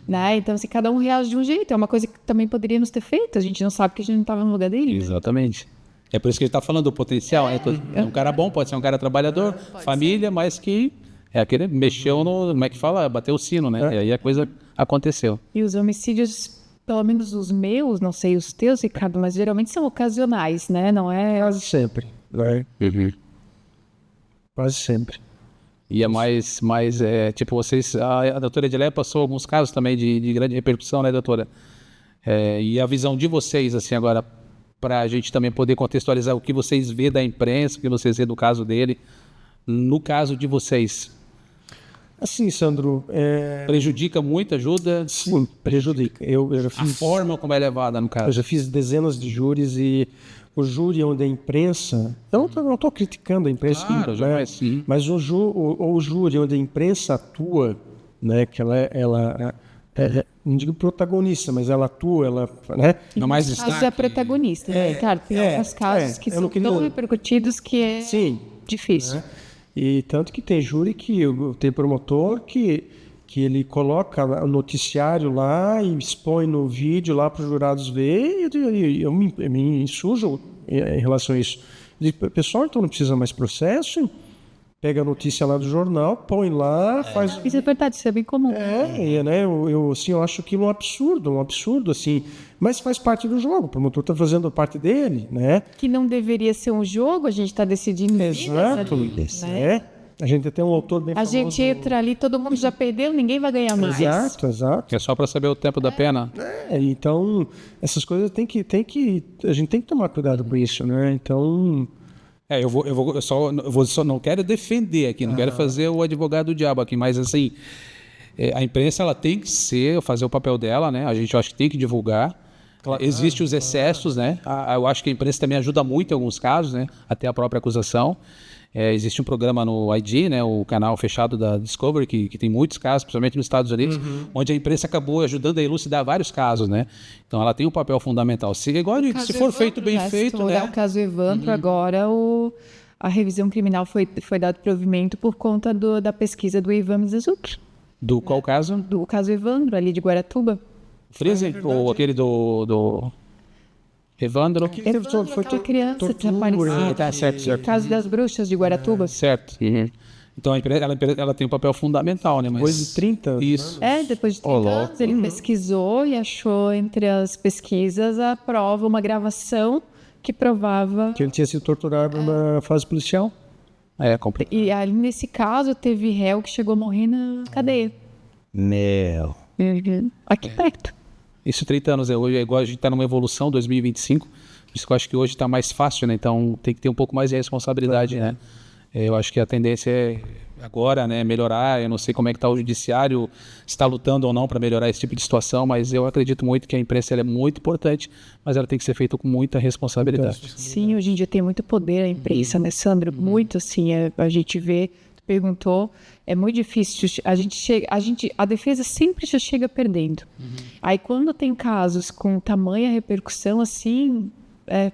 Né? Então, assim, cada um reage de um jeito. É uma coisa que também poderíamos ter feito. A gente não sabe que a gente não estava no lugar dele. Exatamente. É por isso que ele está falando do potencial. É um cara bom, pode ser um cara trabalhador, família, mas que é aquele mexeu no... Como é que fala? Bateu o sino, né? E aí a coisa aconteceu. E os homicídios, pelo menos os meus, não sei os teus, Ricardo, mas geralmente são ocasionais, né? Não é... Quase sempre. Quase sempre. E é mais tipo, vocês, a doutora Edileia passou alguns casos também de grande repercussão, né, doutora? E a visão de vocês, assim, agora, para a gente também poder contextualizar o que vocês vê da imprensa, o que vocês vê do caso dele, no caso de vocês. Assim, Sandro... Prejudica muito, ajuda? Sim, prejudica. Eu já fiz, a forma como é levada, no caso. Eu já fiz dezenas de júris e o júri onde a imprensa... Eu não estou criticando a imprensa, claro, né? Sim. Mas o júri onde a imprensa atua, né? Que ela não digo protagonista, mas ela atua, né? Não mais destaque. Casos é protagonista, né? Claro, tem alguns casos que são tão repercutidos que é difícil. E tanto que tem júri tem promotor que ele coloca o noticiário lá e expõe no vídeo lá para os jurados ver, e eu me insurjo em relação a isso. Eu digo, pessoal, então não precisa mais processo, pega a notícia lá do jornal, põe lá, faz... Isso é verdade, isso é bem comum. Né, eu acho aquilo um absurdo, assim, mas faz parte do jogo, o promotor está fazendo a parte dele, né? Que não deveria ser um jogo, a gente está decidindo... Exato, né? A gente tem um autor bem famoso... A gente entra ali, todo mundo já perdeu, ninguém vai ganhar mais. Exato. É só para saber o tempo da pena. Então, essas coisas a gente tem que tomar cuidado com isso, né? Então... Eu só não quero defender aqui, não quero fazer o advogado do diabo aqui, mas assim, a imprensa ela tem que fazer o papel dela, né? A gente acho que tem que divulgar. Claro, existem os excessos, né? Eu acho que a imprensa também ajuda muito em alguns casos, né? Até a própria acusação. Existe um programa no ID, né, o canal fechado da Discovery, que tem muitos casos, principalmente nos Estados Unidos, onde a imprensa acabou ajudando a elucidar vários casos, né? Então ela tem um papel fundamental. Se for feito bem feito, né? O caso Evandro, agora a revisão criminal foi dado provimento por conta da pesquisa do Ivan Mizanzuki. Do qual caso? Do caso Evandro, ali de Guaratuba. Freezer? Ou aquele do... Evandro? Aquela criança desaparecida. Tá certo. O caso das bruxas de Guaratuba. Certo. Então ela tem um papel fundamental, né? Mas... Depois de 30 anos. Isso. Depois de 30 anos, ele pesquisou e achou entre as pesquisas a prova, uma gravação que provava... Que ele tinha sido torturado na fase policial. Complicado. E ali nesse caso teve réu que chegou a morrer na cadeia. Aqui perto. Isso 30 anos, hoje é igual a gente está numa evolução, 2025, por isso que eu acho que hoje está mais fácil, né? Então tem que ter um pouco mais de responsabilidade, né? Eu acho que a tendência é agora, né, melhorar. Eu não sei como é que está o judiciário, se está lutando ou não para melhorar esse tipo de situação, mas eu acredito muito que a imprensa ela é muito importante, mas ela tem que ser feita com muita responsabilidade. Sim, hoje em dia tem muito poder a imprensa, né, Sandro? Muito, assim, a gente vê... perguntou, é muito difícil, a defesa sempre já chega perdendo. Aí quando tem casos com tamanha repercussão, assim,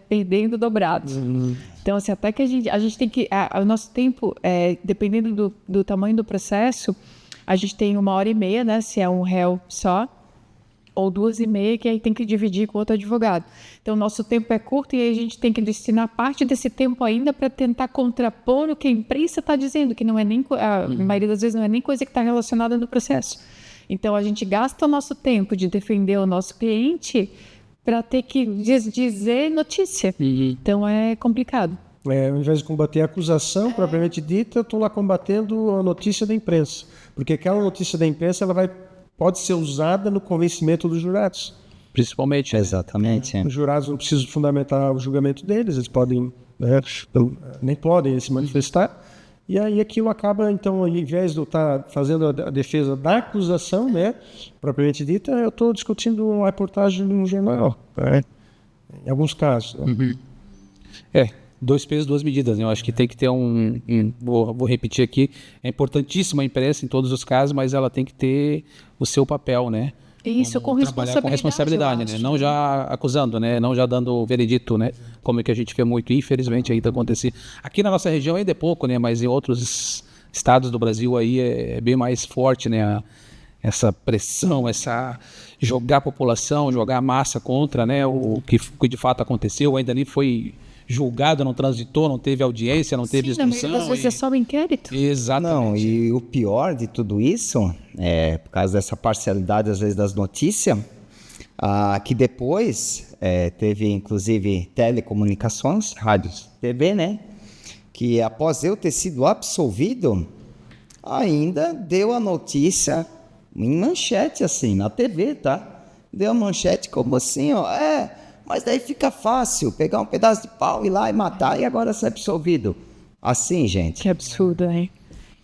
perdendo dobrado. Então, assim, até que a gente tem que, o nosso tempo, dependendo do tamanho do processo, a gente tem 1h30, né, se é um réu só, ou 2h30, que aí tem que dividir com outro advogado. Então, o nosso tempo é curto e aí a gente tem que destinar parte desse tempo ainda para tentar contrapor o que a imprensa está dizendo, que não é nem, a maioria das vezes não é nem coisa que está relacionada no processo. Então, a gente gasta o nosso tempo de defender o nosso cliente para ter que dizer notícia. Então, é complicado. Ao invés de combater a acusação propriamente dita, eu estou lá combatendo a notícia da imprensa. Porque aquela notícia da imprensa pode ser usada no convencimento dos jurados. Principalmente. Exatamente. Os jurados não precisam fundamentar o julgamento deles, eles podem, nem podem se manifestar. E aí aquilo acaba, então, ao invés de eu estar fazendo a defesa da acusação, né, propriamente dita, eu estou discutindo uma reportagem de um jornal, em alguns casos. dois pesos, duas medidas, né? Eu acho que tem que ter vou repetir aqui, é importantíssima a imprensa em todos os casos, mas ela tem que ter o seu papel, né? Isso, com Trabalhar com responsabilidade, né? Não já acusando, né? Não já dando veredito, né? Como é que a gente vê muito, infelizmente, ainda acontecer. Aqui na nossa região ainda é pouco, né? Mas em outros estados do Brasil aí é bem mais forte, né? Essa pressão, essa jogar a população, jogar a massa contra, né? O que de fato aconteceu, ainda nem foi julgado, não transitou, não teve audiência, não teve instrução. Na maioria das vezes é só um inquérito. Exatamente. Não, e o pior de tudo isso, por causa dessa parcialidade, às vezes, das notícias, que depois teve, inclusive, telecomunicações, rádios, TV, né? Que após eu ter sido absolvido, ainda deu a notícia em manchete, assim, na TV, tá? Deu a manchete como assim, ó, mas daí fica fácil pegar um pedaço de pau, ir lá e matar e agora ser absolvido. Assim, gente. Que absurdo, né?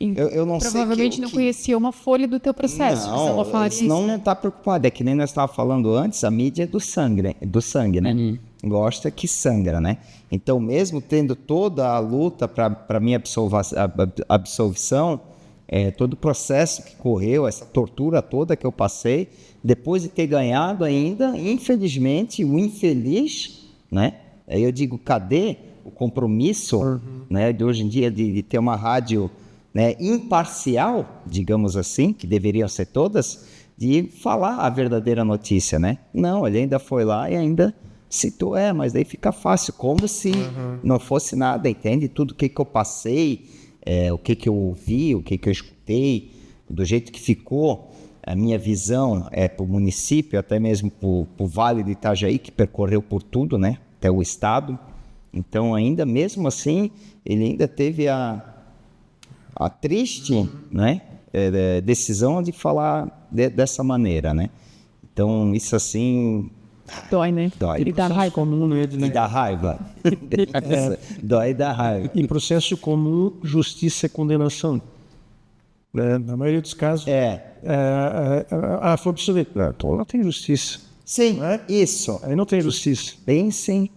Eu não sei. Provavelmente não conhecia uma folha do teu processo. Não está preocupado. É que nem nós estávamos falando antes, a mídia é do sangue, né? Uhum. Gosta que sangra, né? Então, mesmo tendo toda a luta para minha absolvição, todo o processo que correu, essa tortura toda que eu passei, depois de ter ganhado ainda, infelizmente, o infeliz, né? Aí eu digo, cadê o compromisso, né, de hoje em dia de ter uma rádio, né, imparcial, digamos assim, que deveriam ser todas, de falar a verdadeira notícia, né? Não, ele ainda foi lá e ainda citou, mas daí fica fácil, como se não fosse nada, entende? Tudo o que eu passei, o que eu ouvi, o que eu escutei, do jeito que ficou a minha visão para o município, até mesmo para o Vale do Itajaí, que percorreu por tudo, né, até o estado. Então, ainda mesmo assim, ele ainda teve a triste, né, decisão de falar dessa maneira, né? Então, isso assim... Dói, né? Dói. E dá raiva. E dá raiva. Dói e dá raiva. Em processo comum, justiça é condenação. Na maioria dos casos, foi absolvido. Então não tem justiça. Sim, isso. Aí não tem justiça. Bem sim.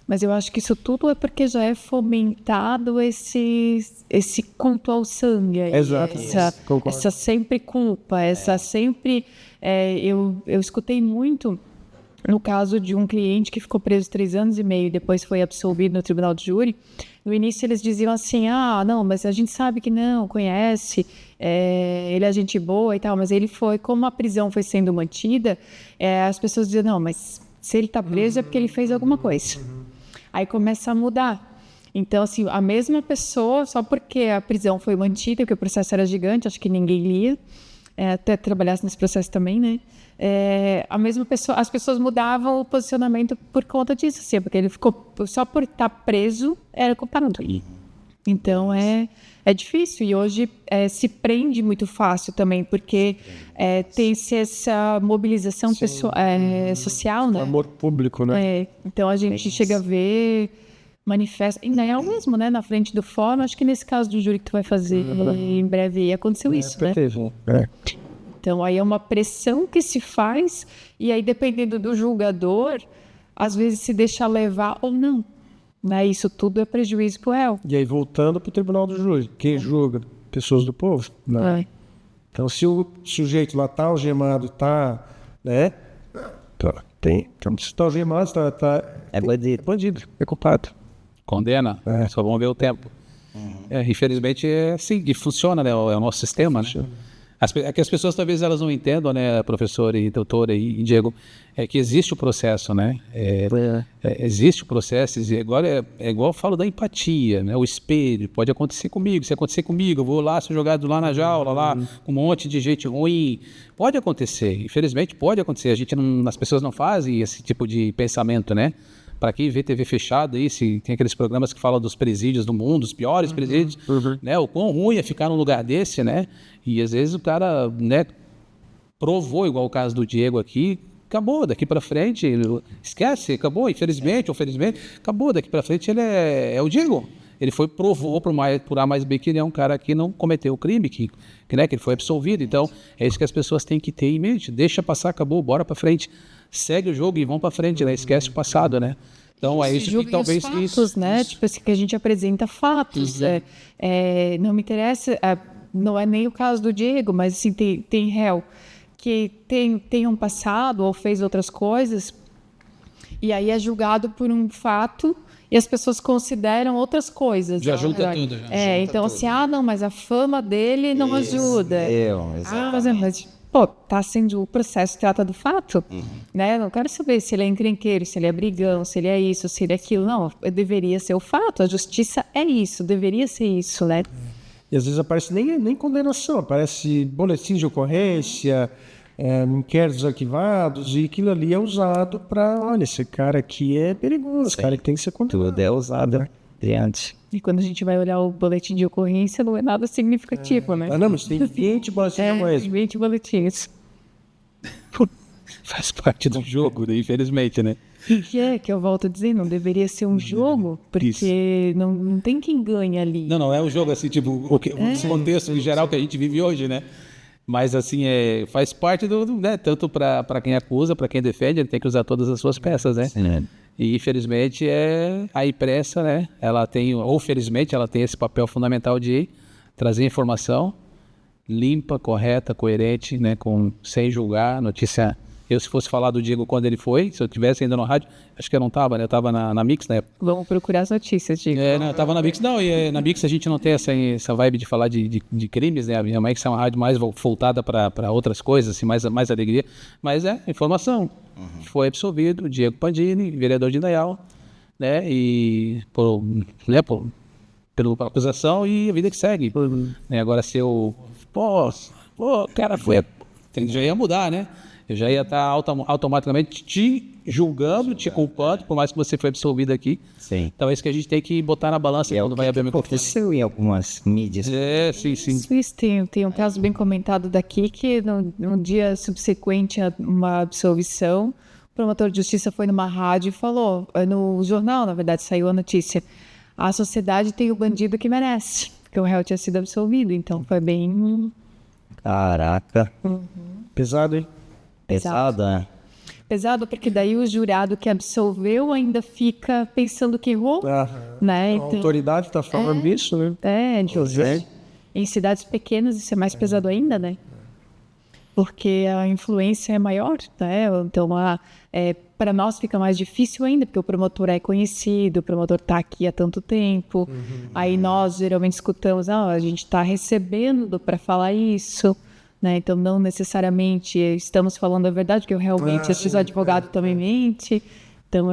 Mas eu acho que isso tudo é porque já é fomentado esse culto ao sangue. Exato. Essa sempre culpa, essa sempre... eu escutei muito no caso de um cliente que ficou preso 3 anos e meio e depois foi absolvido no tribunal de júri. No início eles diziam assim, não, mas a gente sabe que não, conhece, ele é gente boa e tal, mas ele foi, como a prisão foi sendo mantida, as pessoas diziam, não, mas se ele está preso é porque ele fez alguma coisa. Aí começa a mudar. Então, assim, a mesma pessoa, só porque a prisão foi mantida, porque o processo era gigante, acho que ninguém lia, até trabalhasse nesse processo também, né? A mesma pessoa, as pessoas mudavam o posicionamento por conta disso, assim, porque ele ficou, só por estar preso, era culpado. Então, é difícil. E hoje se prende muito fácil também, porque tem-se essa mobilização social, né? Amor público, né? Então, a gente chega a ver... manifesta, ainda é o mesmo, né? Na frente do fórum, acho que nesse caso do júri que tu vai fazer em breve aconteceu isso, né? Então aí é uma pressão que se faz e aí dependendo do julgador, às vezes se deixa levar ou não, né? Isso tudo é prejuízo pro réu. E aí voltando pro tribunal do júri, quem julga? Pessoas do povo? Não. Então se o sujeito lá tá algemado, tá, né? Então se tá algemado, é bandido. É bandido, é culpado. Condena, só vamos ver o tempo. Infelizmente é assim que funciona, né? É o nosso sistema, né? É que as pessoas talvez elas não entendam, né, professor e doutora e Diego, é que existe o processo, né? Existe o processo, agora é igual eu falo da empatia, né? O espelho, pode acontecer comigo, se acontecer comigo, eu vou lá ser jogado lá na jaula, lá com um monte de gente ruim, pode acontecer, infelizmente pode acontecer, as pessoas não fazem esse tipo de pensamento, né? Para quem vê TV fechada aí, tem aqueles programas que falam dos presídios do mundo, os piores presídios, né? O quão ruim é ficar num lugar desse, né? E às vezes o cara, né, provou, igual o caso do Diego aqui, acabou, daqui para frente, esquece, acabou, infelizmente ou felizmente, acabou, daqui para frente ele é o Diego. Ele provou por A mais B que ele é um cara que não cometeu o crime, que ele foi absolvido. Então, é isso que as pessoas têm que ter em mente. Deixa passar, acabou, bora para frente. Segue o jogo e vão para frente, né? Esquece o passado, né? Então é isso que talvez os fatos, né? isso. Tipo assim, que a gente apresenta fatos. Não me interessa, não é nem o caso do Diego, mas assim, tem réu que tem um passado ou fez outras coisas, e aí é julgado por um fato e as pessoas consideram outras coisas. Já junta tudo. Então assim, não, mas a fama dele não ajuda. Mas tá sendo o processo trata do fato, né? Eu não quero saber se ele é encrenqueiro, se ele é brigão, se ele é isso, se ele é aquilo. Não, deveria ser o fato. A justiça é isso, deveria ser isso, né? E às vezes aparece nem condenação, aparece boletim de ocorrência, inquéritos arquivados, e aquilo ali é usado para, olha, esse cara aqui é perigoso, esse cara que tem que ser condenado. Tudo é usado adiante. E quando a gente vai olhar o boletim de ocorrência, não é nada significativo, né? Não, mas tem 20 boletins de ocorrência. 20 boletins. Faz parte do jogo, né? Infelizmente, né? Que eu volto a dizer, não deveria ser um jogo, porque não tem quem ganha ali. Não, é um jogo assim, tipo, o contexto em geral que a gente vive hoje, né? Mas assim, faz parte do né? Tanto para quem acusa, para quem defende, ele tem que usar todas as suas peças, né? Sim. E infelizmente a imprensa, né? Ela tem, ou felizmente, ela tem esse papel fundamental de trazer informação limpa, correta, coerente, né? Sem julgar, notícia. Eu, se fosse falar do Diego quando ele foi, se eu estivesse ainda no rádio, acho que eu não estava, né? Eu estava na Mix na época. Vamos procurar as notícias, Diego. Não, eu estava na Mix. Não, e na Mix a gente não tem essa vibe de falar de crimes, né? A Mix é uma rádio mais voltada para outras coisas, assim, mais alegria. Mas informação. Foi absolvido o Diego Pandini, vereador de Indaial, né? E pela acusação e a vida que segue. Né? Agora, se eu... cara, já ia mudar, né? Eu já ia estar automaticamente te julgando, te culpando, por mais que você foi absolvido aqui. Sim. Então é isso que a gente tem que botar na balança quando vai abrir o microfone. Aconteceu em algumas mídias. Sim. Isso tem um caso bem comentado daqui, que no dia subsequente a uma absolvição, o promotor de justiça foi numa rádio e falou, no jornal, na verdade, saiu a notícia, a sociedade tem o bandido que merece, porque o réu tinha sido absolvido, então foi bem... Caraca. Pesado, hein? Pesado, né? Pesado, porque daí o jurado que absolveu ainda fica pensando que errou, né? A Então, autoridade está falando disso, né? Em cidades pequenas isso é mais pesado ainda, né? Porque a influência é maior, né? Então, para nós fica mais difícil ainda, porque o promotor é conhecido, o promotor está aqui há tanto tempo. Aí nós geralmente escutamos, a gente está recebendo para falar isso, né? Então, não necessariamente estamos falando a verdade, porque eu realmente, o advogado também mente. Então,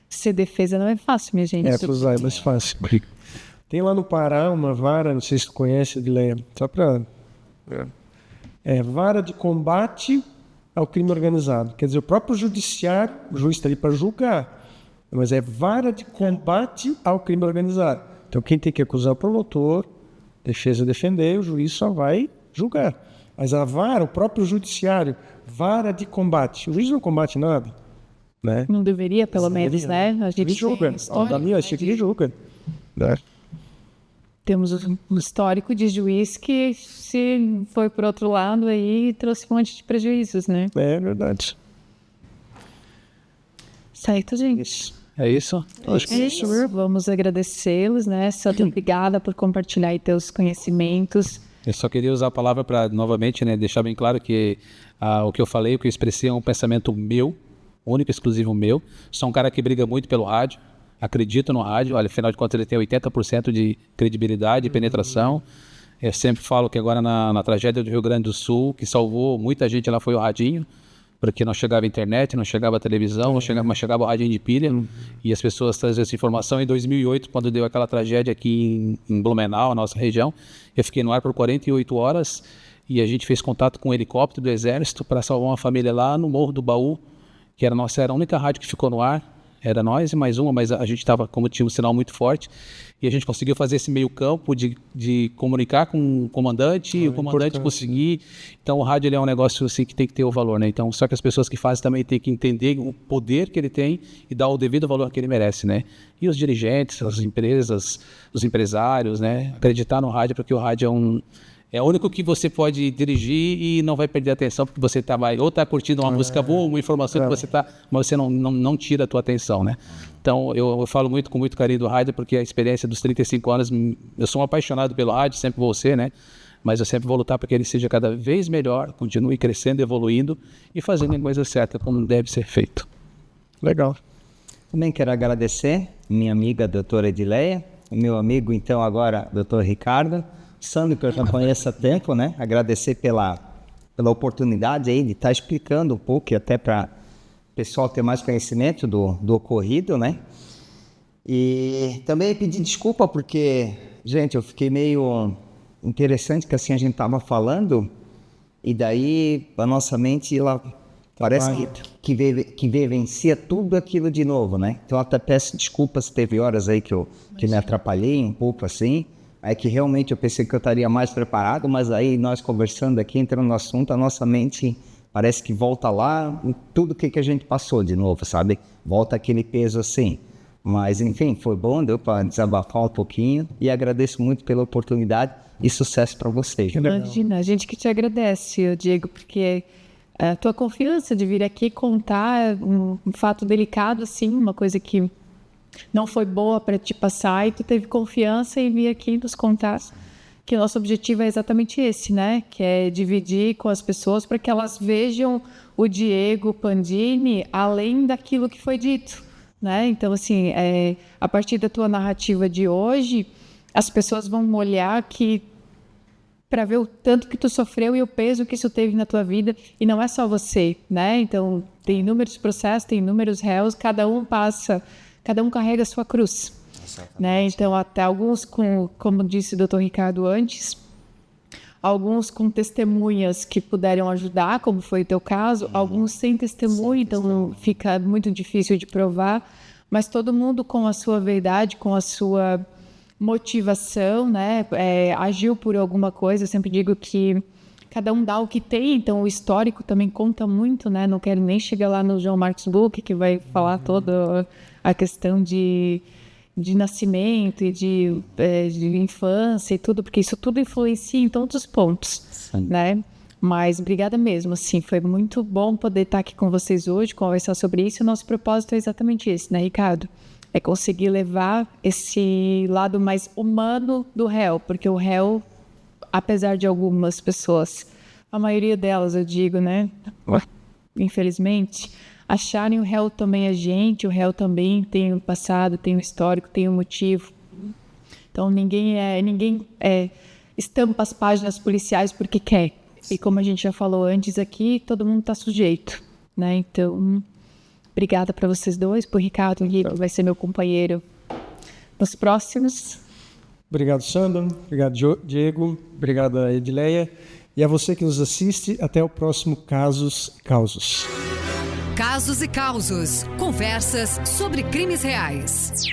ser defesa não é fácil, minha gente. É mais fácil. Tem lá no Pará uma vara, não sei se tu conhece, Edileia, só para... vara de combate ao crime organizado. Quer dizer, o próprio judiciário, o juiz está ali para julgar, mas é vara de combate ao crime organizado. Então, quem tem que acusar é o promotor, defesa defender, o juiz só vai julgar. Mas a vara, o próprio judiciário, vara de combate. O juiz não combate nada, né? Não deveria, pelo menos, né? A gente julga. Julga. Temos um histórico de juiz que, se foi por outro lado, aí trouxe um monte de prejuízos, né? É verdade. Certo, gente? É isso? Acho que é isso. Vamos agradecê-los, né? Muito obrigada por compartilhar aí teus conhecimentos. Eu só queria usar a palavra para, novamente, né, deixar bem claro que o que eu falei, o que eu expressei é um pensamento meu, único e exclusivo meu. Sou um cara que briga muito pelo rádio, acredito no rádio, olha, afinal de contas ele tem 80% de credibilidade e penetração. Eu sempre falo que agora na tragédia do Rio Grande do Sul, que salvou muita gente lá foi o radinho, porque não chegava a internet, não chegava a televisão, mas chegava o radinho de pilha, e as pessoas traziam essa informação. Em 2008, quando deu aquela tragédia aqui em Blumenau, a nossa região, eu fiquei no ar por 48 horas, e a gente fez contato com um helicóptero do Exército para salvar uma família lá no Morro do Baú, que era a única rádio que ficou no ar. Era nós e mais uma, mas a gente estava, como tinha um sinal muito forte, e a gente conseguiu fazer esse meio campo de comunicar com o comandante, e o comandante conseguir. Então o rádio ele é um negócio assim que tem que ter o valor, né? Então, só que as pessoas que fazem também têm que entender o poder que ele tem e dar o devido valor que ele merece, né? E os dirigentes, as empresas, os empresários, né? Acreditar no rádio, porque o rádio É o único que você pode dirigir e não vai perder a atenção, porque você vai ou tá curtindo uma música boa, uma informação que você tá, mas você não tira a tua atenção, né? Então, eu falo com muito carinho do rádio, porque a experiência dos 35 anos, eu sou um apaixonado pelo rádio, sempre vou ser, né? Mas eu sempre vou lutar para que ele seja cada vez melhor, continue crescendo, evoluindo e fazendo a coisa certa, como deve ser feito. Legal. Também quero agradecer minha amiga doutora Edileia, o meu amigo, então, agora, doutor Ricardo, Sandro, que eu já conheço há tempo, né? Agradecer pela oportunidade aí de estar explicando um pouco e até para o pessoal ter mais conhecimento do ocorrido, né? E também pedir desculpa porque, gente, eu fiquei meio interessante que assim a gente estava falando e daí a nossa mente, ela parece que vivencia tudo aquilo de novo, né? Então até peço desculpas, teve horas aí que me atrapalhei um pouco assim, é que realmente eu pensei que eu estaria mais preparado, mas aí nós conversando aqui, entrando no assunto, a nossa mente parece que volta lá, tudo que a gente passou de novo, sabe? Volta aquele peso assim. Mas enfim, foi bom, deu para desabafar um pouquinho e agradeço muito pela oportunidade e sucesso para vocês. Imagina, a gente que te agradece, Diego, porque a tua confiança de vir aqui contar um fato delicado, assim, uma coisa que não foi boa para te passar e tu teve confiança em vir aqui nos contar que o nosso objetivo é exatamente esse, né? Que é dividir com as pessoas para que elas vejam o Diego Pandini além daquilo que foi dito, né? Então, assim, a partir da tua narrativa de hoje, as pessoas vão olhar que para ver o tanto que tu sofreu e o peso que isso teve na tua vida, e não é só você, né? Então, tem inúmeros processos, tem inúmeros réus, cada um carrega a sua cruz, né? Então, até alguns como disse o Dr. Ricardo antes, alguns com testemunhas que puderam ajudar, como foi o teu caso, alguns sem testemunha, então fica muito difícil de provar, mas todo mundo com a sua verdade, com a sua motivação, né? Agiu por alguma coisa. Eu sempre digo que cada um dá o que tem, então o histórico também conta muito, né? Não quero nem chegar lá no João Marcos Book, que vai falar toda a questão de nascimento e de infância e tudo, porque isso tudo influencia em todos os pontos, né? Mas obrigada mesmo, assim, foi muito bom poder estar aqui com vocês hoje, conversar sobre isso. O nosso propósito é exatamente esse, né, Ricardo? É conseguir levar esse lado mais humano do réu, porque o réu, apesar de algumas pessoas, a maioria delas, eu digo, né, infelizmente, acharem o réu também a gente, o réu também tem um passado, tem um histórico, tem um motivo. Então ninguém estampa as páginas policiais porque quer. E como a gente já falou antes aqui, todo mundo está sujeito, né? Então, obrigada para vocês dois, por Ricardo, que vai ser meu companheiro nos próximos. Obrigado, Sandro. Obrigado, Diego. Obrigado, Edileia. E a você que nos assiste, até o próximo Casos e Causos. Casos e Causos. Conversas sobre crimes reais.